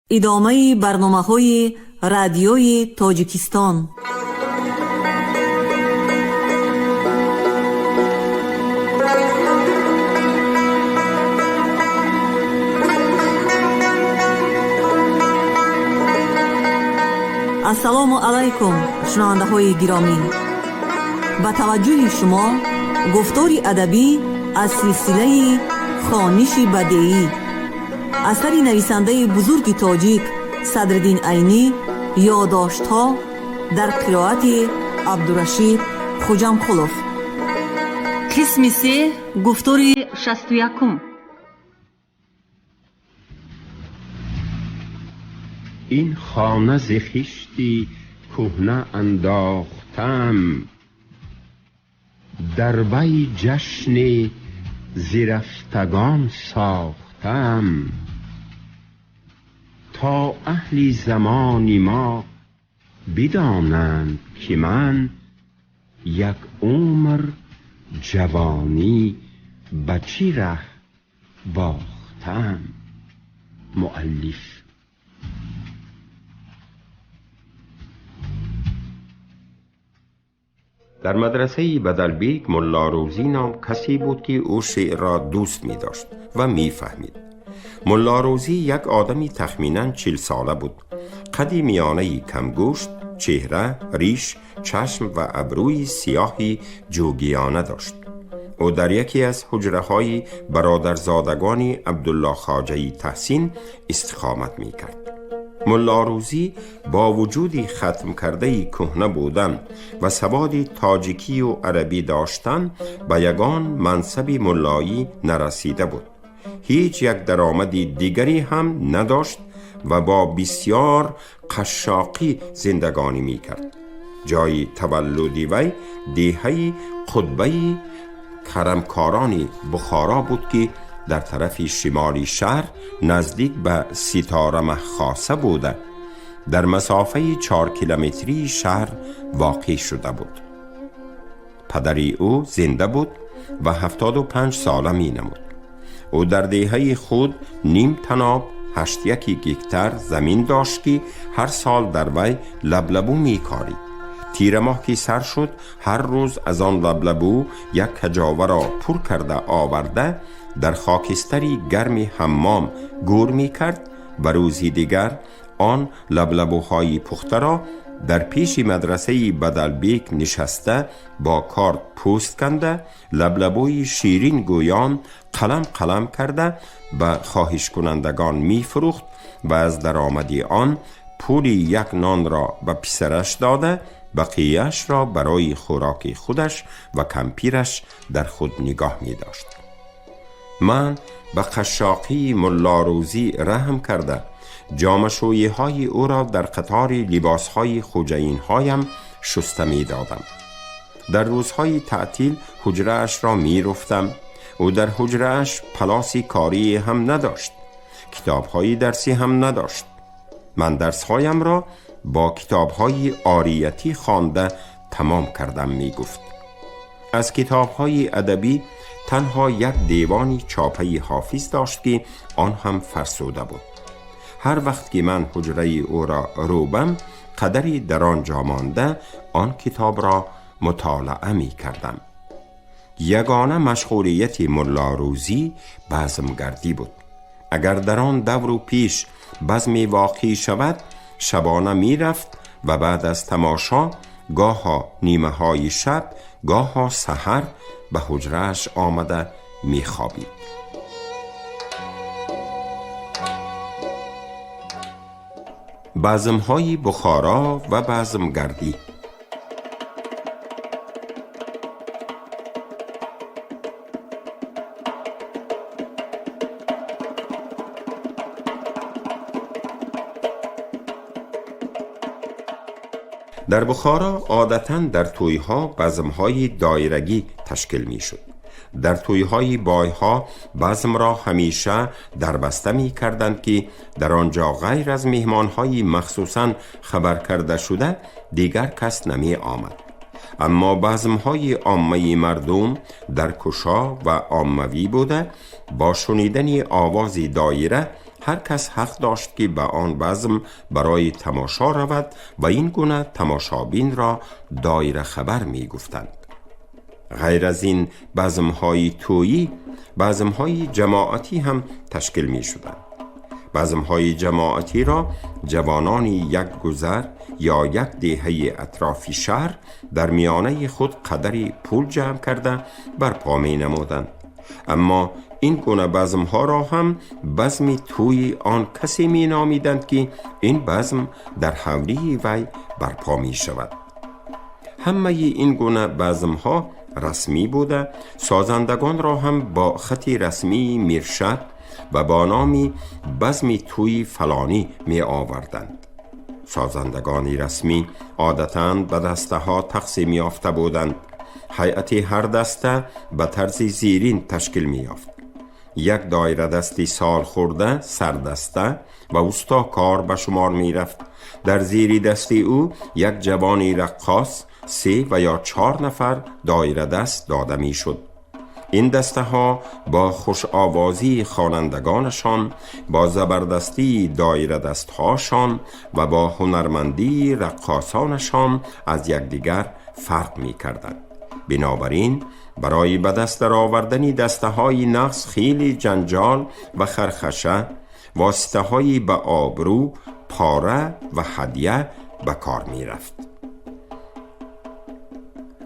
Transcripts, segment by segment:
ادامه برنامه‌های رادیوی تاجیکستان. السلام علیکم شنونده های گرامی، با توجه شما گفتاری ادبی از سلسله خوانش بدیعی اثر نویسنده بزرگ تاجیک صدرالدین عینی، یادداشت‌ها در قرائت عبدالرشید خوجامقلوف. قسم 3، گفتاری 61. این خانه ز خشتی کهنه انداختم، در وی جشن زرفتگان ساختم. تا اهل زمان ما بدانند که من یک عمر جوانی به چه ره باختم. مؤلف. در مدرسه بدلبیک ملا روزی نام کسی بود که او شعر را دوست می داشت و می فهمید. ملا روزی یک آدمی تخمیناً 40 ساله بود. قدی میانه کمگوشت، چهره، ریش، چشم و ابروی سیاهی جوگیانه داشت. او در یکی از حجره های برادرزادگان عبدالله خواجه تحسین استقامت می کرد. ملا روزی با وجودی ختم کرده کهنه بودن و سواد تاجیکی و عربی داشتن به یگان منصب ملایی نرسیده بود. هیچ یک درآمد دیگری هم نداشت و با بسیار قشاقی زندگانی می کرد. جای تولدی وی دیهی قطبه کرمکاران بخارا بود که در طرف شمالی شهر نزدیک به ستاره مخاصه بوده در مسافه 4 کیلومتری شهر واقع شده بود. پدری او زنده بود و 75 ساله می نمود. او در دیهه خود نیم تناب 8 گیکتر زمین داشت که هر سال در وی لبلبو می کارید. تیر ماه که سر شد هر روز از آن لبلبو یک کجاوه را پر کرده آورده در خاکستری گرم حمام گور می کرد و روزی دیگر آن لبلبوهای پخته را در پیش مدرسه بدلبیک نشسته با کارد پوست کنده لبلبوی شیرین گویان قلم قلم کرده به خواهش کنندگان می فروخت و از درآمد آن پولی 1 نان را به پسرش داده بقیه‌اش را برای خوراک خودش و کمپیرش در خود نگاه می داشت. من به قشاقی ملا روزی رحم کرده جامشویی های او را در قطار لباس های خوجین هایم شسته می دادم. در روزهای تعطیل حجره اش را می رفتم. او در حجره اش پلاس کاری هم نداشت، کتاب های درسی هم نداشت. من درس هایم را با کتاب های آریتی خوانده تمام کردم می گفت. از کتاب های ادبی تنها یک دیوانی چاپه حافظ داشت که آن هم فرسوده بود. هر وقت که من حجره او را روبم قدری در آنجا مانده آن کتاب را مطالعه می کردم. یگانه مشغولیت ملا روزی بزمگردی بود. اگر در آن دور و پیش بزمی واقعی شود شبانه می رفت و بعد از تماشا گاها نیمه های شب گاها سحر به حجرهش آمده می خوابید. بزم‌های بخارا و بزمگردی. در بخارا عادتاً در توی‌ها بزم‌های دایرگی تشکیل می‌شد. در توی‌های بای‌ها بزم را همیشه دربسته می‌کردند که در آنجا غیر از مهمان‌های مخصوصاً خبر کرده شده دیگر کس نمی آمد. اما بزم‌های عامه مردم در کشا و عاموی بوده با شنیدن آواز دایره هر کس حق داشت که به آن بزم برای تماشا رود و این گونه تماشابین را دایره خبر می گفتند. غیر از این بزم‌های تویی، بزم‌های جماعتی هم تشکیل می شدند. بزم‌های جماعتی را جوانان یک گذر یا یک دهه اطراف شهر در میانه خود قدری پول جمع کرده برپا می نمودند. اما این گونه بزم‌ها را هم بزم توی آن کسی می نامیدند که این بزم در حولی وی برپا می شود. همه این گونه بزم‌ها رسمی بوده، سازندگان را هم با خطی رسمی میرشد و با نامی بزم توی فلانی می آوردند. سازندگان رسمی عادتاً به دسته ها تقسیم یافته بودند. هیئت هر دسته به طرز زیرین تشکیل می یافت. یک دایره دستی سال خورده سردسته و استا کار به شمار می رفت. در زیر دستی او یک جوانی رقاص 3 و یا 4 نفر دایره دست داده می شد. این دسته ها با خوش آوازی خوانندگانشان، با زبردستی دایره دست هاشان و با هنرمندی رقاصانشان از یکدیگر فرق می کردند. بنابراین برای به دست آوردن دسته های نقص خیلی جنجال و خرخشه، واسطه های به آبرو، پاره و هدیه به کار می رفت.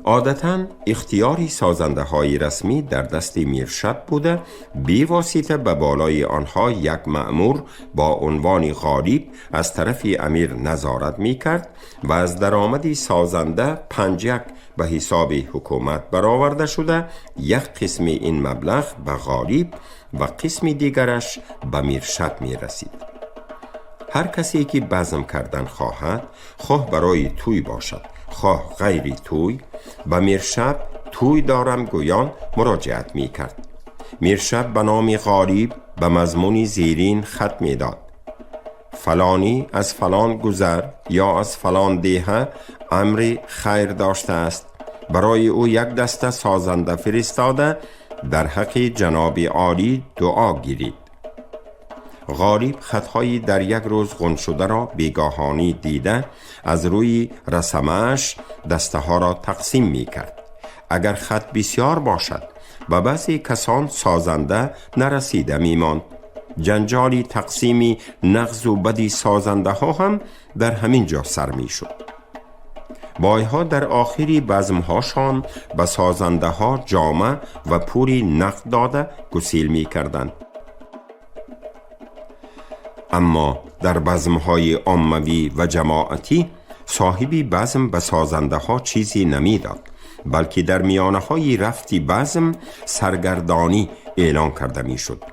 عادتاً اختیاری سازنده های رسمی در دست میرشد بوده، بی واسطه به بالای آنها یک مأمور با عنوان غالب از طرف امیر نظارت می کرد و از درآمد سازنده 5 به حساب حکومت برآورده شده، یک قسم این مبلغ به غالب و قسم دیگرش به میرشد می رسید. هر کسی که بزم کردن خواهد، خواه برای توی باشد خواه غیری توی، به میرشب توی دارم گویان مراجعت می کرد. میرشب به نام غالب به مضمون زیرین خط می داد: فلانی از فلان گذر یا از فلان دهه امر خیر داشته است، برای او یک دسته سازنده فرستاده، در حق جناب عالی دعا گیرید. غالب خطهای در یک روز غن شده را بیگاهانی دیده، از روی رسمش دسته ها را تقسیم می کرد. اگر خط بسیار باشد و بعضی کسان سازنده نرسیده می ماند. جنجالی تقسیمی نغز و بدی سازنده ها هم در همین جا سر می شد. بایها در آخری بزمهاشان به سازنده ها جامه و پوری نقد داده گسیل می کردند. اما در بزمهای عمومی و جماعتی صاحبی بزم به سازنده ها چیزی نمی داد، بلکه در میانه های رفتی بزم سرگردانی اعلان کرده می شد.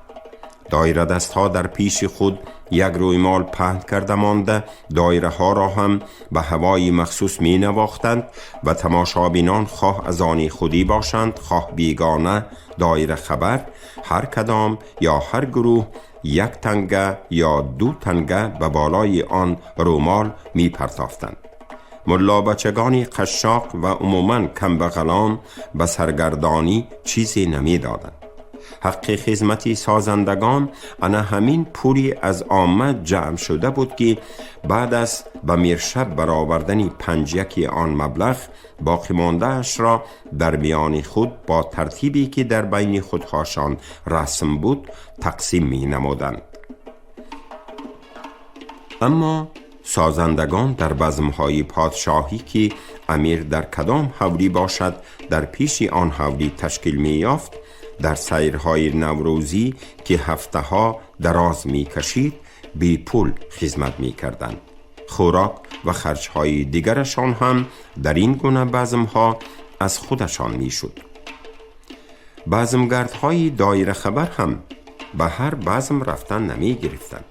دایره دست ها در پیش خود یک رویمال پهن کرده مانده، دایره ها را هم به هوای مخصوص می نواختند و تماشابینان خواه از آن خودی باشند خواه بیگانه دایره خبر، هر کدام یا هر گروه 1 تنگه یا 2 تنگه به بالای آن رومال می پرتافتند. ملا بچگانی قشاق و عموماً کمبغلان به سرگردانی چیزی نمی دادند. حق خدمتی سازندگان انا همین پولی از عامه جمع شده بود که بعد از به میرشب برآوردن 5 آن مبلغ باقی مانده اش را در میان خود با ترتیبی که در بین خودهاشان رسم بود تقسیم می نمودند. اما سازندگان در بزمهای پادشاهی که امیر در کدام حولی باشد در پیش آن حولی تشکیل می یافت، در سیرهای نوروزی که هفته ها دراز می کشید بی پول خدمت می کردند. خوراک و خرجهای دیگرشان هم در این گونه بزمها از خودشان می شد. بزمگردهای دایره خبر هم به هر بزم رفتن نمی گرفتند،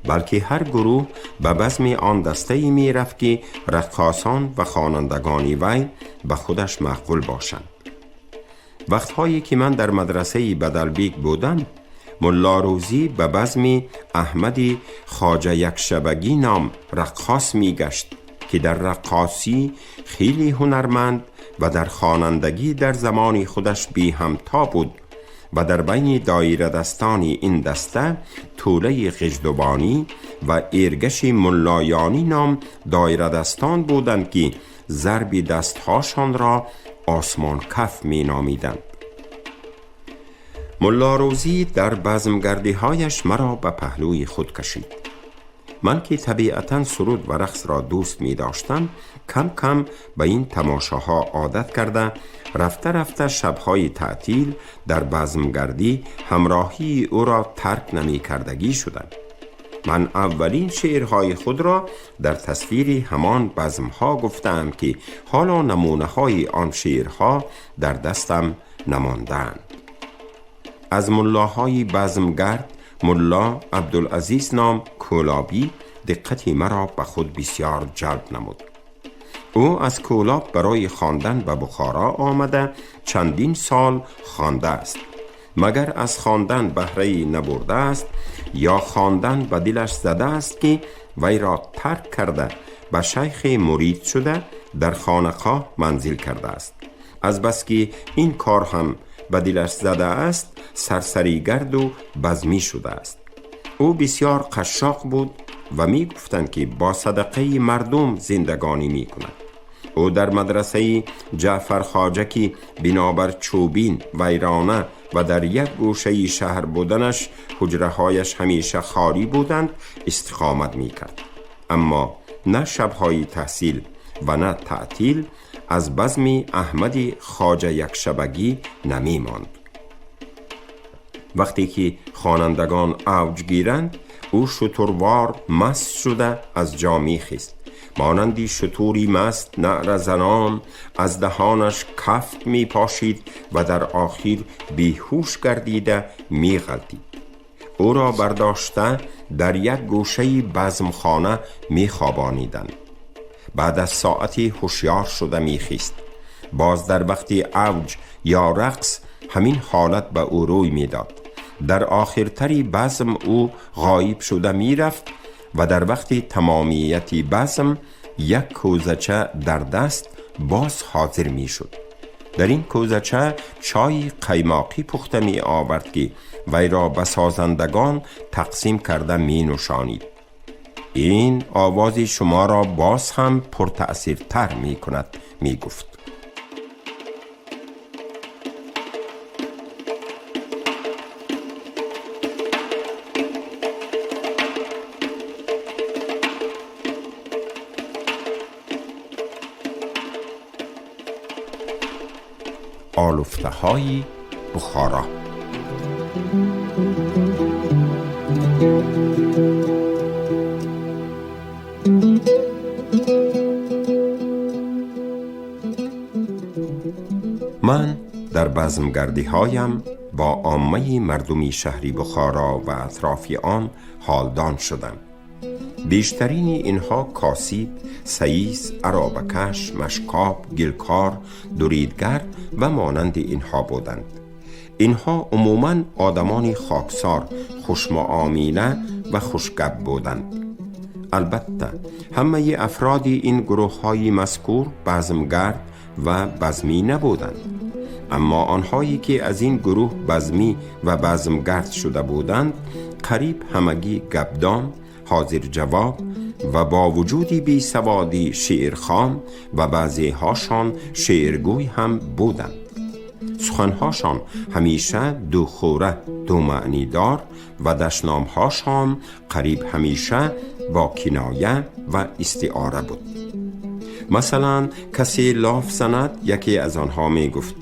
بلکه هر گروه به بزم آن دسته‌ای می رفت که رقاصان و خوانندگانی وی به خودش مقبول باشند. وقتهایی که من در مدرسه بدلبیگ بودم، ملا روزی به بزم احمدی خواجه یکشبگی نام رقاص می گشت که در رقاصی خیلی هنرمند و در خوانندگی در زمان خودش بی همتا بود و در بین دایره دستانی این دسته توله غژدوبانی و ایرگش ملایانی نام دایره دستان بودند که ضرب دستهاشان را آسمان کف می نامیدند. ملا روزی در بزمگردی هایش مرا به پهلوی خود کشید. من که طبیعتاً سرود و رقص را دوست می داشتم، کم کم به این تماشاها عادت کرده رفته رفته شبهای تعطیل در بزمگردی همراهی او را ترک نمی کردگی شدم. من اولین شعرهای خود را در تصویر همان بزمها گفتم که حالا نمونه های آن شعرها در دستم نماندند. از ملاهای بزمگرد ملا عبدالعزیز نام کولابی دقتی مرا به خود بسیار جلب نمود. او از کولاب برای خواندن به بخارا آمده چندین سال خوانده است، مگر از خواندن بهره‌ای نبرده است یا خواندن به دلش زده است که وی را ترک کرده به شیخ مرید شده در خانقاه منزل کرده است. از بس که این کار هم به دلش زده است سرسریگرد و بزمی شده است. او بسیار قشاق بود و می گفتند که با صدقه مردم زندگانی می کند. او در مدرسه جعفر خواجکی بنابر چوبین ویرانه و در یک گوشه شهر بودنش حجره هایش همیشه خالی بودند استقامت می کرد. اما نه شبهای تحصیل و نه تعطیل از بزم احمد خواجه یک شبگی نمی ماند. وقتی که خوانندگان اوج گیرند او شتروار مست شده از جا می خیست. مانندی شتوری مست نعره زنان از دهانش کفت می پاشید و در آخر بیهوش گردیده می غلطید. او را برداشته در یک گوشه بزمخانه می خوابانیدند. بعد از ساعتی هوشیار شده می خیست. باز در وقت اوج یا رقص همین حالت به او روی می داد. در آخرتری بزم او غایب شده می رفت و در وقت تمامیتی بزم یک کوزچه در دست باز حاضر می شد. در این کوزچه چای قیماقی پخته می آورد که وی را به سازندگان تقسیم کرده می نوشانید. این آواز شما را باز هم پرتأثیر تر می کند می گفت. آلفته های بخارا. من در بزمگردی هایم با عامه مردمی شهری بخارا و اطراف آن حالدان شدم. بیشترین اینها کاسیب، سییس، عرابکش، مشکاب، گلکار، دوریدگر و مانند اینها بودند. اینها عموماً آدمان خاکسار، خوشمعامله و خوشگپ بودند. البته همه افراد این گروه های مذکور بزمگرد و بزمی نبودند، اما آنهایی که از این گروه بزمی و بزمگرد شده بودند قریب همگی گپدان، حاضر جواب و با وجودی بی سوادی شعرخوان و بعضی هاشان شعرگوی هم بودند. سخنهاشان همیشه دو خوره دو معنی دار و دشنامهاشان قریب همیشه با کنایه و استعاره بود. مثلا کسی لاف زند یکی از آنها می گفت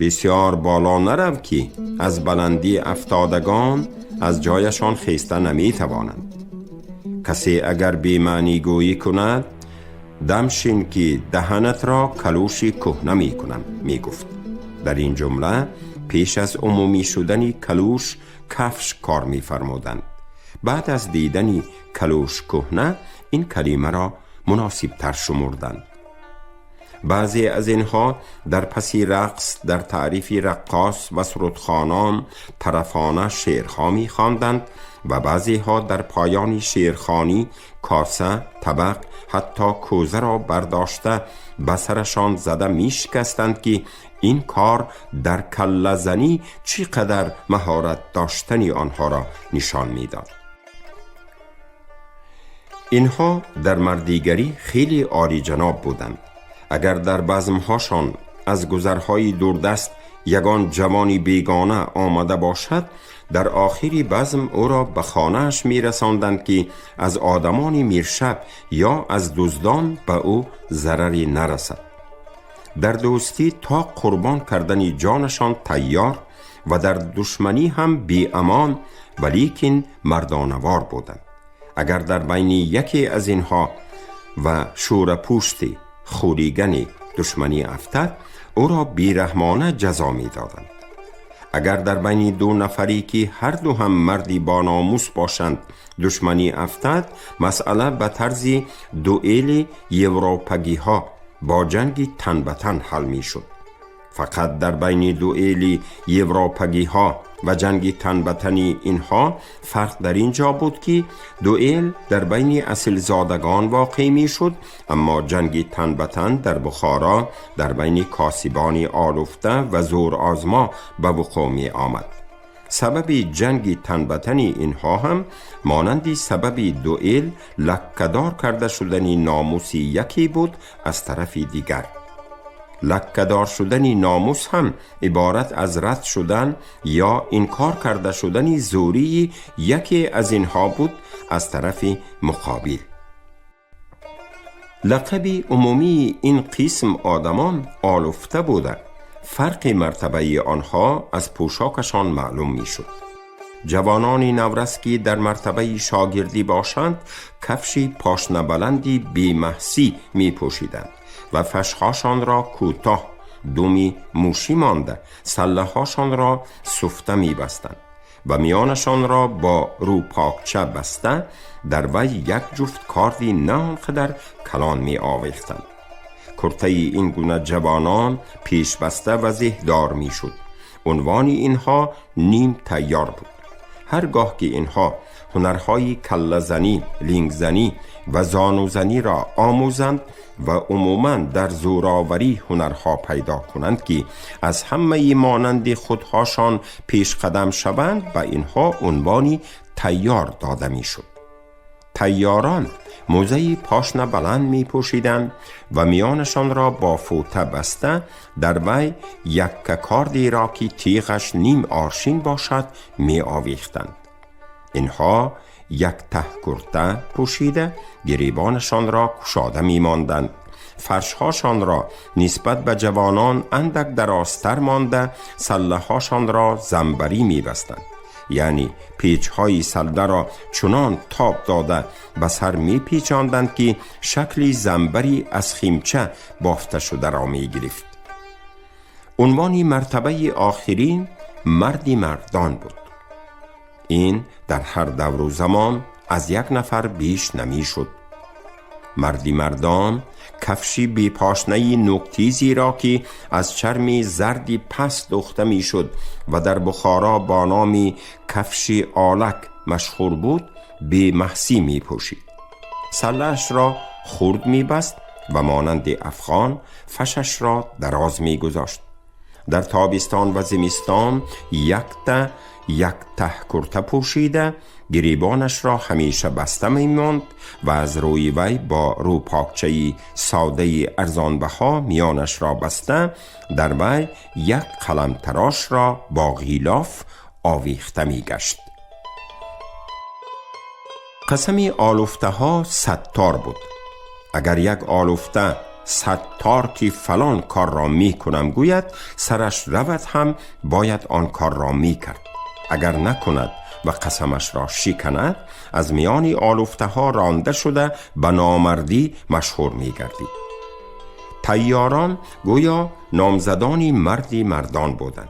بسیار بالا نرو که از بلندی افتادگان از جایشان خیسته نمی توانند. کسی اگر بی‌معنی گویی کند دمشین که دهنت را کلوش کهنه می کنم می گفت. در این جمله پیش از عمومی شدن کلوش کفش کار می فرمودند. بعد از دیدن کلوش کهنه این کلمه را مناسب تر شمردند. بعضی از اینها در پسی رقص در تعریف رقاص و سرودخوانان طرفانه شعرها می خواندند و بعضی ها در پایان شعرخوانی کاسه، طبق، حتی کوزه را برداشته به سرشان زده می شکستند که این کار در کله زنی چقدر مهارت داشتنی آنها را نشان می داد. اینها در مردیگری خیلی عالی جناب بودند. اگر در بزمهاشان از گذرهای دوردست یگان جوانی بیگانه آمده باشد، در آخری بزم او را به خانه‌اش می رساندند که از آدمان میرشب یا از دزدان به او ضرری نرسد. در دوستی تا قربان کردن جانشان تیار و در دشمنی هم بی امان ولیکن مردانوار بودند. اگر در بین یکی از اینها و شورپوشتی خوریگنی دشمنی افتد، او را بیرحمانه جزا می دادند. اگر در بین دو نفری که هر دو هم مردی با ناموس باشند دشمنی افتد، مسئله به طرز دوئل یوروپگی ها با جنگی تن به تن حل می شد. فقط در بین دوئل یوروپگی ها و جنگی تن به تنی اینها فرق در اینجا بود که دوئل در بین اصل زادگان واقع می شد، اما جنگی تن به تن در بخارا در بین کاسبانی آلفته و زور آزما به وقوع می آمد. سبب جنگی تن به تنی اینها هم مانندی سبب دوئل لکه‌دار کرده شدنی ناموسی یکی بود از طرف دیگر. لکه‌دار شدنی ناموس هم عبارت از رد شدن یا انکار کرده شدنی زوری یکی از اینها بود از طرف مقابل. لقب عمومی این قسم آدمان آلفته بوده. فرق مرتبه آنها از پوشاکشان معلوم می شد. جوانان نورسکی در مرتبه شاگردی باشند کفشی پاشنه بلندی بی محسی می پوشیدند و فشهاشان را کوتاه، دومی موشی مانده، سله‌هاشان را سفته می بستند و میانشان را با روپاکچه بسته در وی یک جفت کاردی نه آنقدر کلان می آویختند. کرته این گونه جوانان پیش بسته و زهدار می شد. عنوان اینها نیم تیار بود. هرگاه که اینها هنرهای کله زنی، لینگ زنی و زانو زنی را آموزند و عموماً در زوراوری هنرها پیدا کنند که از همه مانند خودهاشان پیش قدم شوند، به اینها عنوانی تیار داده می شد. تیاران موزه پاشنه بلند می پوشیدند و میانشان را با فوطه بسته در وی یک کاردی را که تیغش نیم آرشین باشد می آویختند. اینها یک ته کرته پوشیده گریبانشان را کشاده می ماندند. فرشهاشان را نسبت به جوانان اندک درازتر مانده سله‌هاشان را زنبری می بستند. یعنی پیچهای سله را چنان تاب داده به سر می پیچاندند که شکلی زنبری از خیمچه بافته شده را می گرفت. عنوان مرتبه آخرین مردی مردان بود. این در هر دور و زمان از یک نفر بیش نمی شد. مردی مردان کفشی بی پاشنه نوکتیزی را که از چرمی زردی پس دوخته می شد و در بخارا با نام کفشی آلک مشهور بود بی محسی می پوشید. سله‌اش را خرد می بست و مانند افغان فشش را دراز می گذاشت. در تابستان و زمستان یک ته کرته پوشیده گریبانش را همیشه بسته می ماند و از روی وی با روپاکچه ساده ارزانبها میانش را بسته در وی یک قلم تراش را با غلاف آویخته می گشت. قسم آلفته ها ستار بود. اگر یک آلفته ستار که فلان کار را می کنم گوید، سرش رود هم باید آن کار را می کرد. اگر نکند و قسمش را شکند، از میان آلفته ها رانده شده به نامردی مشهور می گردید. تیاران گویا نامزدانی مردی مردان بودند.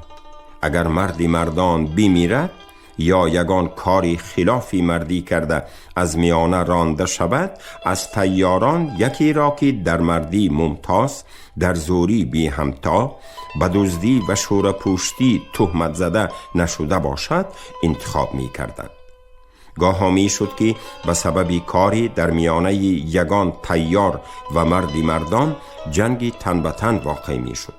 اگر مردی مردان بمیرد یا یگان کاری خلافی مردی کرده از میانه رانده شود، از طیاران یکی را که در مردی ممتاز، در زوری بی همتا، به دزدی و شورپوشتی تهمت زده نشده باشد انتخاب می کردند. گاه می شد که به سبب کاری در میانه یگان طیار و مردی مردان جنگی تن به تن واقع می شد.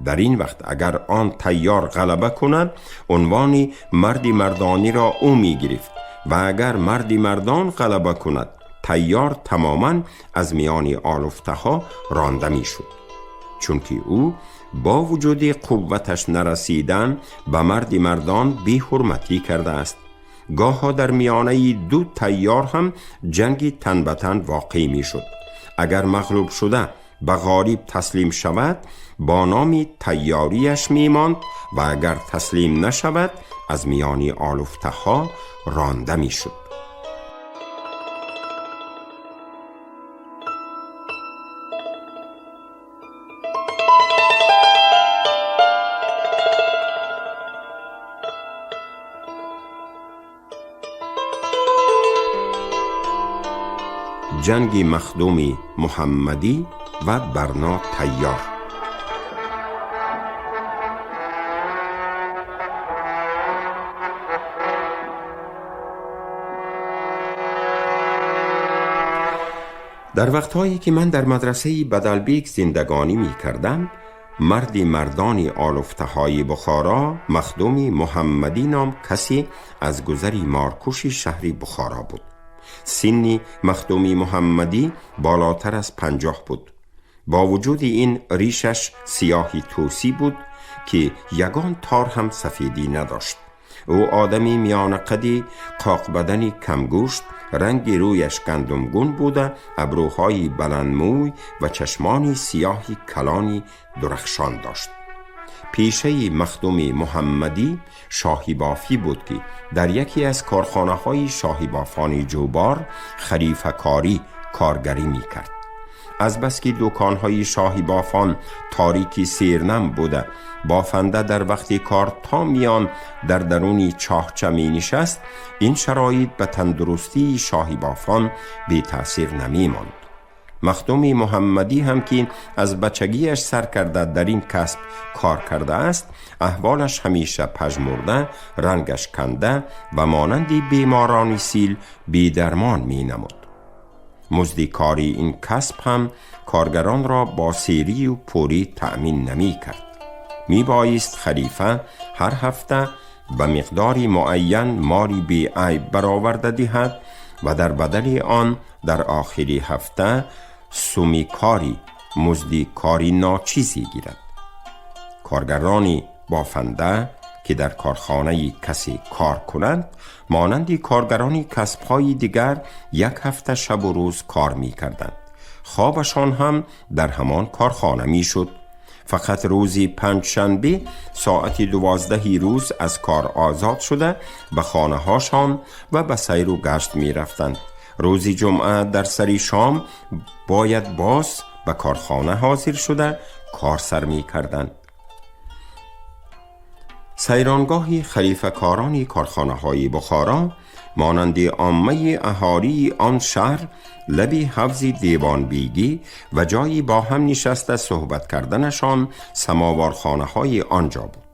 در این وقت اگر آن طیار غلبه کند، عنوان مردی مردانی را او می گرفت و اگر مردی مردان غلبه کند، طیار تماما از میان آلفته ها رانده می شد، چون که او با وجود قوتش نرسیدن به مردی مردان بی حرمتی کرده است. گاه ها در میانه دو طیار هم جنگی تن به تن واقع می شد. اگر مغلوب شده به غالب تسلیم شود، با نام طیاریش می ماند و اگر تسلیم نشود از میان آلفته ها رانده می شد. جنگ مخدوم محمدی و برنا طیار. در وقتهایی که من در مدرسه بدلبیک زندگانی می کردم، مردی مردانی آلفته های بخارا مخدوم محمدی نام کسی از گذری مارکوش شهری بخارا بود. سنی مخدوم محمدی بالاتر از 50 بود. با وجود این ریشش سیاهی توسی بود که یگان تار هم سفیدی نداشت. او آدمی میان قدی، قاق بدنی کمگوشت، رنگ رویش گندمگون بوده، ابروهای بلندموی و چشمانی سیاهی کلانی درخشان داشت. پیشه مخدوم محمدی شاهی بافی بود که در یکی از کارخانه های شاهی بافان جوبار خلیفه کاری کارگری می کرد. از بس که دکان های شاهی بافان تاریکی سیرنم بوده، بافنده در وقتی کار تا میان در درونی چاهچه می نشست، این شرایط به تندرستی شاهی بافان بی تأثیر نمی ماند. مخدوم محمدی هم که از بچگیش سر کرده در این کسب کار کرده است، احوالش همیشه پژمرده، رنگش کنده و مانندی بیمارانی سیل بی درمان می نمود. مزد کاری این کسب هم کارگران را با سیری و پوری تأمین نمی کرد. می بایست خلیفه هر هفته به مقداری معین مالی بی عیب برآورده دهد و در بدل آن در آخری هفته سومی کاری، مزدی کاری ناچیزی گیرد. کارگرانی بافنده که در کارخانه کسی کار کنند، مانندی کارگرانی کسب‌های دیگر یک هفته شب و روز کار می کردند. خوابشان هم در همان کارخانه می شد. فقط روزی پنجشنبه ساعت 12 روز از کار آزاد شده به خانه هاشان و به سیر و گشت می رفتند. روزی جمعه در سری شام باید باز به کارخانه حاضر شده کار سر می کردند. سیرانگاه خلیفه کارانی کارخانه های بخارا مانند عامه اهالی آن شهر لبی حوض دیوان بیگی و جایی با هم نشسته صحبت کردنشان سماوارخانه های آنجا بود.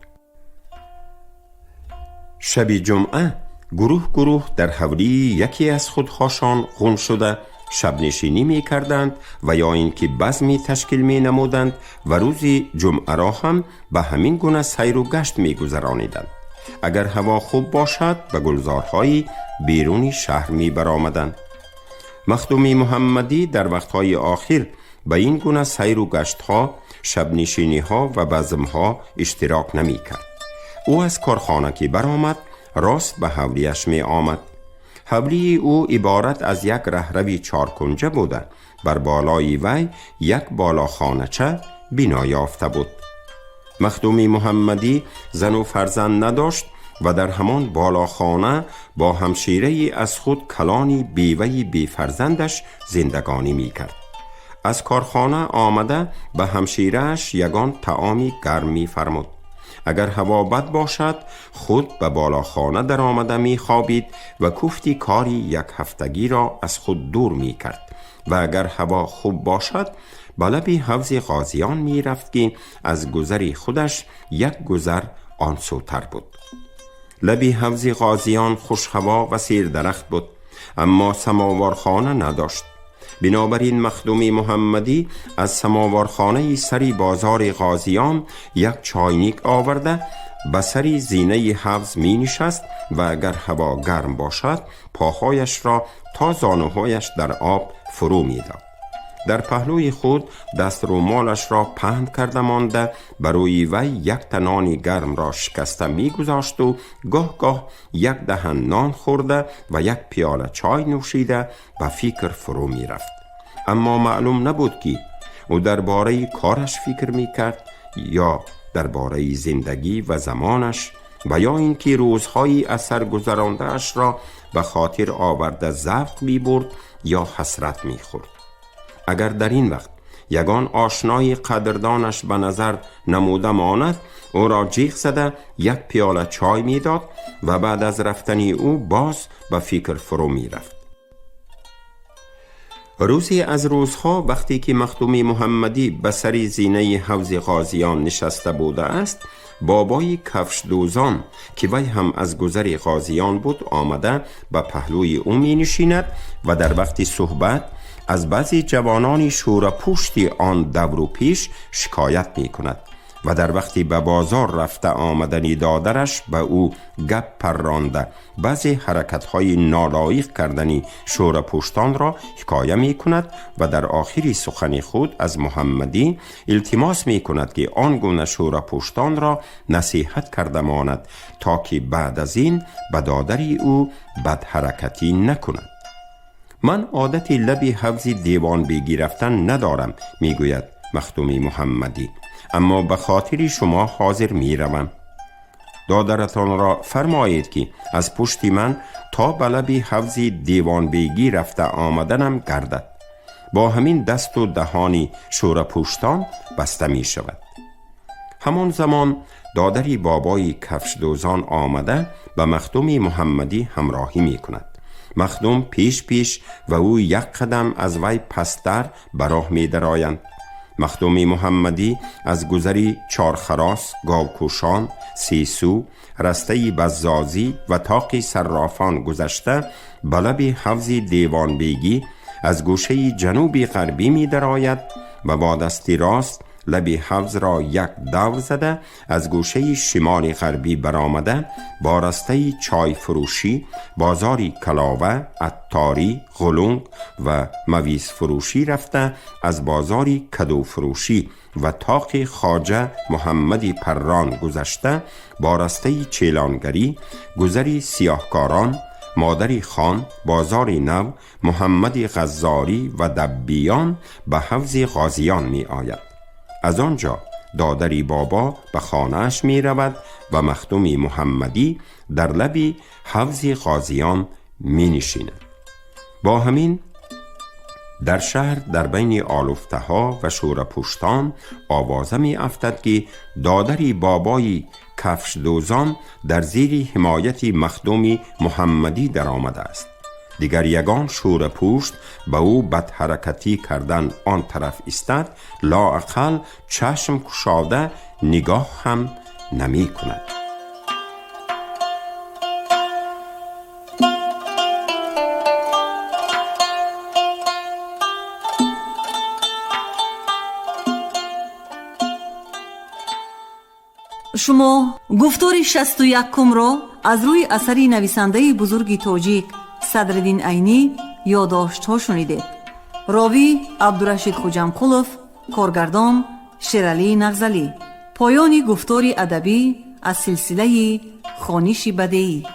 شب جمعه گروه گروه در حولی یکی از خودخواشان غون شده شب نشینی می کردند و یا اینکه بزمی تشکیل می نمودند و روزی جمعه را هم به همین گونه سیر و گشت می گذرانیدند. اگر هوا خوب باشد به گلزارهای بیرونی شهر می برآمدند. مخدوم محمدی در وقتهای آخر به این گونه سیر و گشت ها، شب نشینی ها و بزم ها اشتراک نمی کرد. او از کارخانه که برآمد راست به حولیش می آمد. حولی او عبارت از یک رهروی 4 کنجه بوده. بر بالای وی یک بالاخانه‌چه بنا یافته بود. مخدوم محمدی زن و فرزند نداشت و در همان بالاخانه با همشیره از خود کلانی بیوهی بی فرزندش زندگانی می کرد. از کارخانه آمده به همشیرهش یگان طعامی گرم می فرمود. اگر هوا بد باشد خود به بالاخانه در آمده می خوابید و کوفتی کاری یک هفتگی را از خود دور می کرد و اگر هوا خوب باشد به لب حوض غازیان می رفت که از گذر خودش یک گذر آن سوتر بود. لب حوض غازیان خوش هوا و سیر درخت بود، اما سماوارخانه نداشت. بنابراین مخدوم محمدی از سماوارخانه سری بازار غازیان یک چاینیک آورده به سری زینه حوض می نشست و اگر هوا گرم باشد پاهایش را تا زانوهایش در آب فرو می داد. در پهلوی خود دست رومالش را پهن کرده مانده بروی وی یک تنانی گرم را شکسته می گذاشت و گاه گاه یک دهن نان خورده و یک پیاله چای نوشیده به فکر فرو می رفت. اما معلوم نبود که او درباره کارش فکر می کرد یا درباره زندگی و زمانش و یا اینکه روزهای از سر گذرانده اش را به خاطر آورده ذوق می برد یا حسرت می خورد. اگر در این وقت یگان آشنای قدردانش به نظر نموده ماند او را جیغ زده یک پیاله چای می داد و بعد از رفتن او باز به فکر فرو می رفت. روزی از روزها وقتی که مخدوم محمدی به سر زینه حوض غازیان نشسته بوده است، بابای کفش دوزان که وی هم از گذر غازیان بود آمده به پهلوی او می نشیند و در وقت صحبت از بعضی جوانان شورپوشتی آن دور و پیش شکایت می کند و در وقتی به بازار رفته آمدنی دادرش به او گپ پرانده بعضی حرکت‌های نالایق کردنی شورپوشتان را حکایه می کند و در آخری سخن خود از محمدی التماس می کند که آن گونه شورپوشتان را نصیحت کرده ماند تا که بعد از این به دادری او بد حرکتی نکند. من عادتی لب حوض دیوان بیگی رفتن ندارم، میگوید مخدوم محمدی، اما به خاطر شما حاضر میروم. دادرتان را فرمایید که از پشت من تا به لب حوض دیوان بیگی رفته آمدنم گردد. با همین دست و دهانی شورپوشتان بسته می شود. همان زمان دادری بابای کفش دوزان آمده به مخدوم محمدی همراهی می کند. مخدوم پیش پیش و او یک قدم از وی پستر براه می درآیند. مخدوم محمدی از گذری چارخراس، گاوکوشان، سیسو، رسته بزازی و تاق صرافان گذشته به لب حوض دیوان بیگی از گوشه جنوبی غربی می درآید و با دستی راست لب حوض را یک دور زده از گوشه شمال غربی برآمده با رسته چای فروشی، بازاری کلاوه، عطاری، غلونگ و مویز فروشی رفته از بازاری کدو فروشی و تاق خواجه محمدی پران گذشته با رسته چیلانگری، گذری سیاهکاران، مادری خان، بازاری نو، محمدی غزاری و دبیان به حوض غازیان می آید. از آنجا دادری بابا به خانه‌اش می رود و مخدوم محمدی در لب حوض غازیان می نشیند. با همین در شهر در بین آلفته ها و شورپوشتان آوازه می افتد که دادری بابای کفش دوزان در زیر حمایت مخدوم محمدی در آمده است. دیگر یگان شورپوشت به او بد حرکتی کردن آن طرف استد، لااقل چشم کشاده نگاه هم نمی کند. شما گفتار 61 را از روی اثری نویسنده بزرگ تاجیک صدرالدین عینی یادداشت‌ها شنیدید. راوی عبدالرشید خوجمقلوف، کارگردان شیرعلی نغزلی. پایان گفتار ادبی از سلسله خوانش بدیعی.